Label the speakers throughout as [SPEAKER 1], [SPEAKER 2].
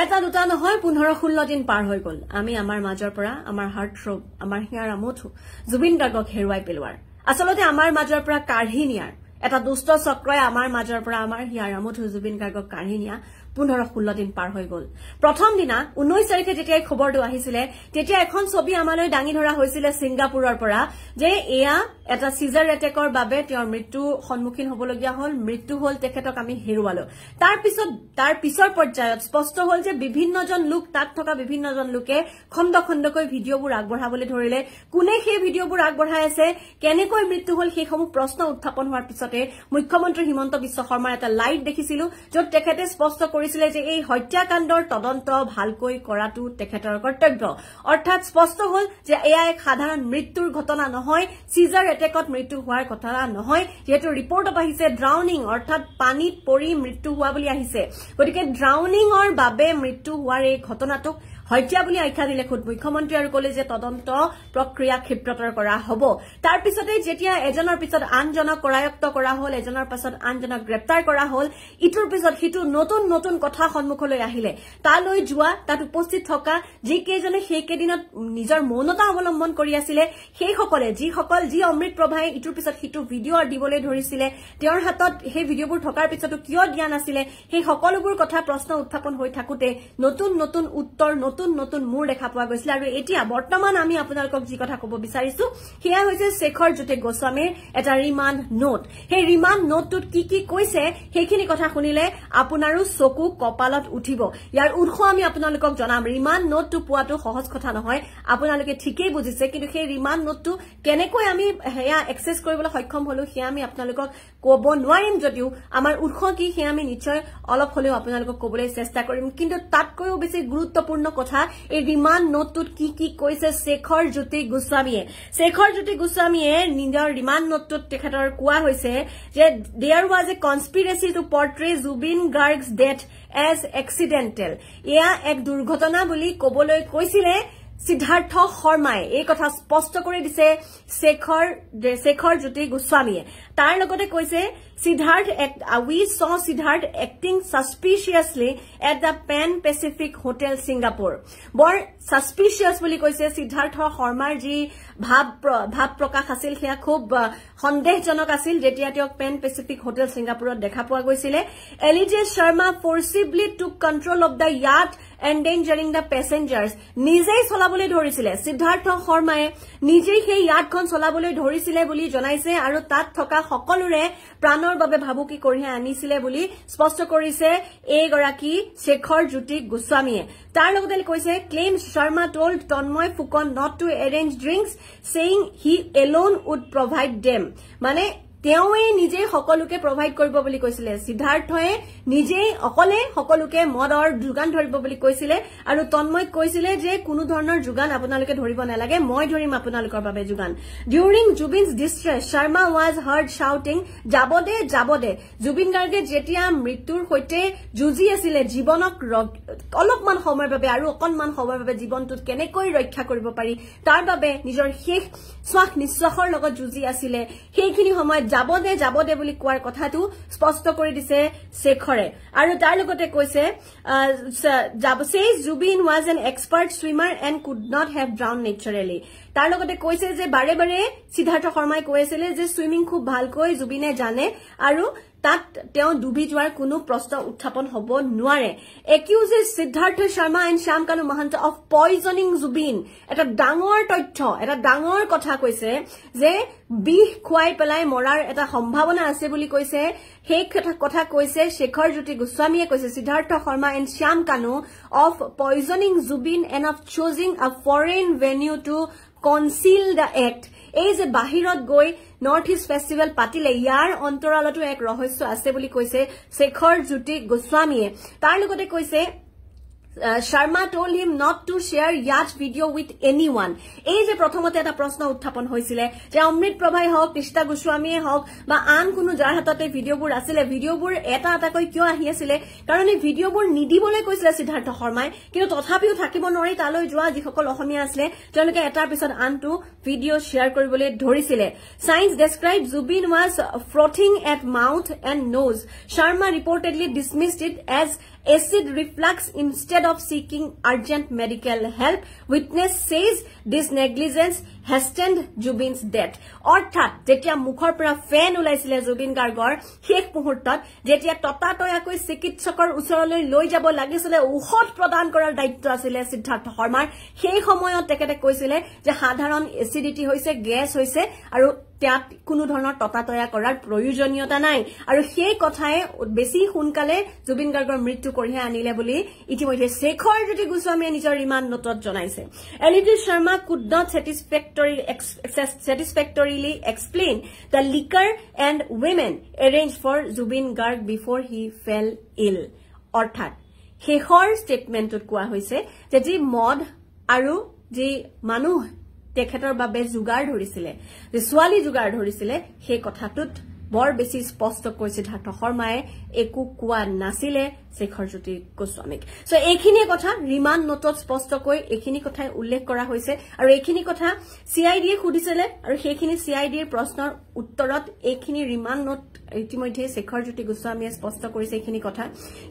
[SPEAKER 1] এটা দুটা নহয় 15-16 দিন পাৰ হৈ গল আমি আমাৰ মাজৰ পৰা আমাৰ হাৰ্ট থ্ৰব আমাৰ হিয়াৰা মথু জুবিন গাৰ্গক হেৰুৱাই পেলোৱাৰ আসলতে আমাৰ মাজৰ পৰা কাঢ়ি নিয়াৰ এটা দুষ্ট চক্ৰই আমাৰ মাজৰ পৰা আমাৰ হিয়াৰা মথু জুবিন গাৰ্গক কাঢ়ি নিয়া 15-16 দিন পাৰ হৈ গল প্ৰথম দিনা 19 তাৰিখে যেতিয়া খবৰটো আহিছিলে তেতিয়া এখন ছবি আমালৈ ডাঙি ধৰা হৈছিল সিংগাপুৰৰ পৰা যে এয়া এটা সিজাৰ এটেকৰ বাবে তেওঁৰ মৃত্যু সন্মুখীন হবলগীয়া হল মৃত্যু হল তেখেতক আমি হেৰুৱালো তাৰ পিছৰ পৰ্যায়ত স্পষ্ট হল যে বিভিন্নজন লোক তাত থকা বিভিন্নজন লোকে খণ্ড খণ্ডকৈ ভিডিঅবোৰ আগবঢ়াবলৈ ধৰিলে কোনে সেই ভিডিঅবোৰ আগবঢ়াই আছে কেনেকৈ মৃত্যু হল সেইসমূহ প্ৰশ্ন উত্থাপন হোৱাৰ পিছতে মুখ্যমন্ত্ৰী হিমন্ত বিশ্ব শৰ্মাৰ এটা লাইভ দেখিছিলো য'ত তেখেতে স্পষ্ট কৰিছিলে যে এই হত্যাকাণ্ডৰ তদন্ত ভালকৈ কৰাটো তেখেতৰ কৰ্তব্য অৰ্থাৎ স্পষ্ট হল যে এয়া এক সাধাৰণ মৃত্যুৰ ঘটনা নহয় সিজাৰ এটেকত মৃত্যু হোৱাৰ কথা নহয় যেহেতু ৰিপৰ্টত আহিছে ড্ৰাউনিং অৰ্থাৎ পানীত পৰি মৃত্যু হোৱা বুলি আহিছে গতিকে ড্ৰাউনিংৰ বাবে মৃত্যু হোৱাৰ এই ঘটনাটোক হত্যা বুলি আখ্যা দিলে খুদ মুখ্যমন্ত্ৰী আৰু কলে যে তদন্ত প্ৰক্ৰিয়া ক্ষিপ্ৰতৰ কৰা হ'ব তাৰ পিছতে যেতিয়া এজনৰ পিছত আনজনক কৰায়ত্ব কৰা হল এজনৰ পিছত আনজনক গ্ৰেপ্তাৰ কৰা হল ইটোৰ পিছত সিটো নতুন নতুন কথা সন্মুখলৈ আহিলে তালৈ যোৱা তাত উপস্থিত থকা যি কেইজনে সেই কেইদিনত নিজৰ মৌনতা অৱলম্বন কৰি আছিলে সেইসকলে যি অমৃত প্ৰভাই ইটোৰ পিছত সিটো ভিডিঅ' দিবলৈ ধৰিছিলে তেওঁৰ হাতত সেই ভিডিঅ'বোৰ থকাৰ পিছতো কিয় দিয়া নাছিলে সেই সকলোবোৰ কথা প্ৰশ্ন উত্থাপন হৈ থাকোতে নতুন নতুন উত্তৰ নতুন মূৰ দেখা পোৱা গৈছিল আৰু এতিয়া বৰ্তমান আমি আপোনালোকক যি কথা ক'ব বিচাৰিছো সেয়া হৈছে শেখৰ জ্যোতি গোস্বামীৰ এটা ৰিমাণ্ড নোট সেই ৰিমাণ্ড নোটটোত কি কৈছে সেইখিনি কথা শুনিলে আপোনাৰো চকু কপালত উঠিব ইয়াৰ উৎস আমি আপোনালোকক জনাম ৰিমাণ্ড নোটটো পোৱাটো সহজ কথা নহয় আপোনালোকে ঠিকই বুজিছে কিন্তু সেই ৰিমাণ্ড নোটটো কেনেকৈ আমি হেয়া এক্সেছ কৰিবলৈ সক্ষম হলো সেয়া আমি আপোনালোকক ক'ব নোৱাৰিম যদিও আমাৰ উৎস কি সেয়া আমি নিশ্চয় অলপ হলেও আপোনালোকক ক'বলৈ চেষ্টা কৰিম কিন্তু তাতকৈও বেছি গুৰুত্বপূৰ্ণ কথা এই ৰিমাণ্ড নোটটোত কি কৈছে শেখৰ জ্যোতি গোস্বামীয়ে নিজৰ ৰিমাণ্ড নোটটোত তেখেতৰ কোৱা হৈছে যে there was a conspiracy to portray Zubeen Garg's death as accidental এয়া এক দুৰ্ঘটনা বুলি কবলৈ কৈছিলে সিদ্ধাৰ্থ শৰ্মাই এই কথা স্পষ্ট কৰি দিছে শেখৰ জ্যোতি গোস্বামীয়ে তাৰ লগতে কৈছে we saw Siddharth acting suspiciously at the Pan Pacific Hotel Singapore. Bor suspicious বুলি কৈছে সিদ্ধাৰ্থ শৰ্মাৰ যি ভাব প্ৰকাশ আছিল সেয়া খুব সন্দেহজনক আছিল যেতিয়া তেওঁক পেন পেচিফিক হোটেল সিংগাপুৰত দেখা পোৱা গৈছিল এলিজে শৰ্মা ফৰ্সিবলি টুক কন্ট্ৰোল অফ দা ইয়াট এন্ডেঞ্জাৰিং দা পেসেঞ্জাৰ্স নিজেই চলাবলৈ ধৰিছিল সিদ্ধাৰ্থ শৰ্মাই নিজেই সেই ইয়াটখন চলাবলৈ ধৰিছিল বুলি জনাইছে আৰু তাত থকা সকলোৰে প্ৰাণৰ বাবে ভাবুকি কঢ়িয়াই আনিছিল বুলি স্পষ্ট কৰিছে এইগৰাকী শেখৰ জ্যোতি গোস্বামীয়ে তাৰ লগতে কৈছে ক্লেইম Sharma told Tanmoy Phukan not to arrange drinks saying he alone would provide them মানে তেওঁৱে নিজে সকলোকে প্ৰভাইড কৰিব বুলি কৈছিল সিদ্ধাৰ্থয়ে নিজে অকলে সকলোকে মদৰ যোগান ধৰিব বুলি কৈছিল আৰু তন্ময় কৈছিল যে কোনো ধৰণৰ যোগান আপোনালোকে ধৰিব নালাগে মই ধৰিম আপোনালোকৰ বাবে যোগান ডিউৰিং জুবিনছ ডিস্ট্ৰেছ শৰ্মা ওয়াজ হাৰ্ড শাউটিং যাবদে জুবিন গাৰ্গে যেতিয়া মৃত্যুৰ সৈতে যুঁজি আছিল জীৱনক অলপমান সময়ৰ বাবে আৰু অকনমান সময়ৰ বাবে জীৱনটোত কেনেকৈ ৰক্ষা কৰিব পাৰি তাৰ বাবে নিজৰ শেষ শ্বাস নিশ্বাসৰ লগত যুঁজি আছিল সেইখিনি সময় যাবদে বুলি কোৱাৰ কথাটো স্পষ্ট কৰি দিছে শেখৰে আৰু তাৰ লগতে কৈছে Zubeen was an expert swimmer and could not have drowned naturally তাৰ লগতে কৈছে যে বাৰে সিদ্ধাৰ্থ শৰ্মাই কৈছিল যে সুইমিং খুব ভালকৈ জুবিনে জানে আৰু তাত তেওঁ ডুবি যোৱাৰ কোনো প্ৰশ্ন উত্থাপন হ'ব নোৱাৰে accuses Siddhartha Sharma and Shyamkanu Mahanta of poisoning Zubeen এটা ডাঙৰ তথ্য এটা ডাঙৰ কথা কৈছে যে বিষ খুৱাই পেলাই মৰাৰ এটা সম্ভাৱনা আছে বুলি কৈছে সেই কথা কৈছে শেখৰ জ্যোতি গোস্বামীয়ে কৈছে Siddhartha Sharma and Shyamkanu of poisoning Zubeen and of choosing a foreign venue to conceal the act এই যে বাহিৰত গৈ নৰ্থ ইষ্ট ফেষ্টিভেল পাতিলে ইয়াৰ অন্তৰালতো এক ৰহস্য আছে বুলি কৈছে শেখৰ জ্যোতি গোস্বামীয়ে তাৰ লগতে কৈছে Sharma told him not to share yacht video with anyone. এই যে প্ৰথমতে এটা প্ৰশ্ন উত্থাপন হৈছিল যে অমৃত প্ৰভাই হওক কৃষ্ণা গোস্বামীয়ে হওক বা আন কোনো যাৰ হাততে ভিডিঅ'বোৰ আছিল ভিডিঅ'বোৰ এটা কিয় আহি আছিল কাৰণ এই ভিডিঅ'বোৰ নিদিবলৈ কৈছিল সিদ্ধাৰ্থ শৰ্মাই কিন্তু তথাপিও থাকিব নোৱাৰি তালৈ যোৱা যিসকল অসমীয়া আছিল তেওঁলোকে এটাৰ পিছত আনটো ভিডিঅ' শ্বেয়াৰ কৰিবলৈ ধৰিছিল Science described Zubin was frothing at mouth and nose. Sharma reportedly dismissed it as acid reflux instead of seeking urgent medical help. Witness says this negligence hastened Jubin's death. Orthat, jetia mukhor pora fan ulaisile Jubin Gargor, shek muhurtot, jetia totatoyakoi chikitsakor usoroloi loi jabo lagisile uhot prodan korar daitto asile Siddharth Harmar, সেই সময়ত তেখেতে কৈছিলে যে সাধাৰণ acidity হৈছে gas হৈছে আৰু त्यात কোনো ধৰণৰ ততাতয়া কৰাৰ প্ৰয়োজনীয়তা নাই আৰু সেই কথাই বেছি সোনকালে জুবিন গাৰ্গৰ মৃত্যু কৰিহে আনিলে বুলি ইতিমধ্যে শেখৰ জ্যোতি গোস্বামীয়ে নিজৰ ৰিমাণ্ড নোটত জনাইছে elite Sharma could not satisfactorily explain the liquor and women arranged for Zubin Garg before he fell ill অৰ্থাৎ শেখৰ ষ্টেটমেন্টত কোৱা হৈছে যে যি মদ আৰু যি মানুহ তেখেতৰ বাবে জুগাৰ ধৰিছিলে যে ছোৱালী জুগাৰ ধৰিছিলে সেই কথাটোত বৰ বেছি স্পষ্ট কৈছে সিদ্ধাৰ্থ শৰ্মায়ে একো কোৱা নাছিলে শেখৰ জ্যোতি গোস্বামীক সো এইখিনি কথা ৰিমাণ্ড নোটত স্পষ্ট কৈ এইখিনি কথাই উল্লেখ কৰা হৈছে আৰু এইখিনি কথা সিআইডিয়ে খুদিছিলে আৰু সেইখিনি সিআইডিৰ প্ৰশ্নৰ উত্তৰত এইখিনি ৰিমাণ্ড নোট ইতিমধ্যে শেখৰ জ্যোতি গোস্বামীয়ে স্পষ্ট কৰিছে এইখিনি কথা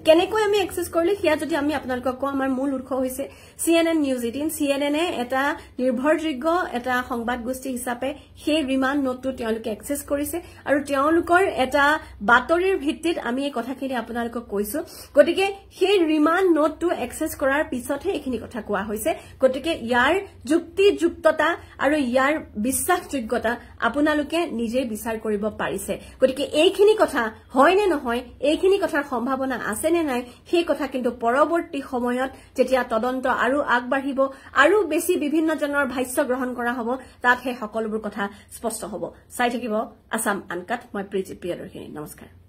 [SPEAKER 1] কেনেকৈ আমি এক্সেস কৰিলে হিয়া যদি আমি আপোনালোকক কওঁ আমাৰ মূল উৎস হৈছে CNN News 18 CNN এ এটা নিৰ্ভৰযোগ্য এটা সংবাদ গোষ্ঠী হিচাপে সেই ৰিমাণ্ড নোটটো তেওঁলোকে এক্সেস কৰিছে আৰু তেওঁলোকৰ এটা বাতৰিৰ ভিত্তিত আমি এই কথাখিনি আপোনালোকক কৈছো গতিকে সেই ৰিমাণ্ড নোটটো এক্সেস কৰাৰ পিছতহে এইখিনি কথা কোৱা হৈছে গতিকে ইয়াৰ যুক্তিযুক্ততা আৰু ইয়াৰ বিশ্বাসযোগ্যতা আপোনালোকে নিজে বিচাৰ কৰিব পাৰিছে গতিকে এইখিনি কথা হয় নে নহয় এইখিনি কথাৰ সম্ভাৱনা আছে নে নাই সেই কথা কিন্তু পৰৱৰ্তী সময়ত যেতিয়া তদন্ত আৰু আগবাঢ়িব আৰু বেছি বিভিন্ন জনৰ ভাষ্য গ্ৰহণ কৰা হ'ব তাত হে সকলোবোৰ কথা স্পষ্ট হ'ব চাই থাকিব আসাম আনকাট মই প্ৰীতি প্ৰিয়দৰ্শিনী নমস্কাৰ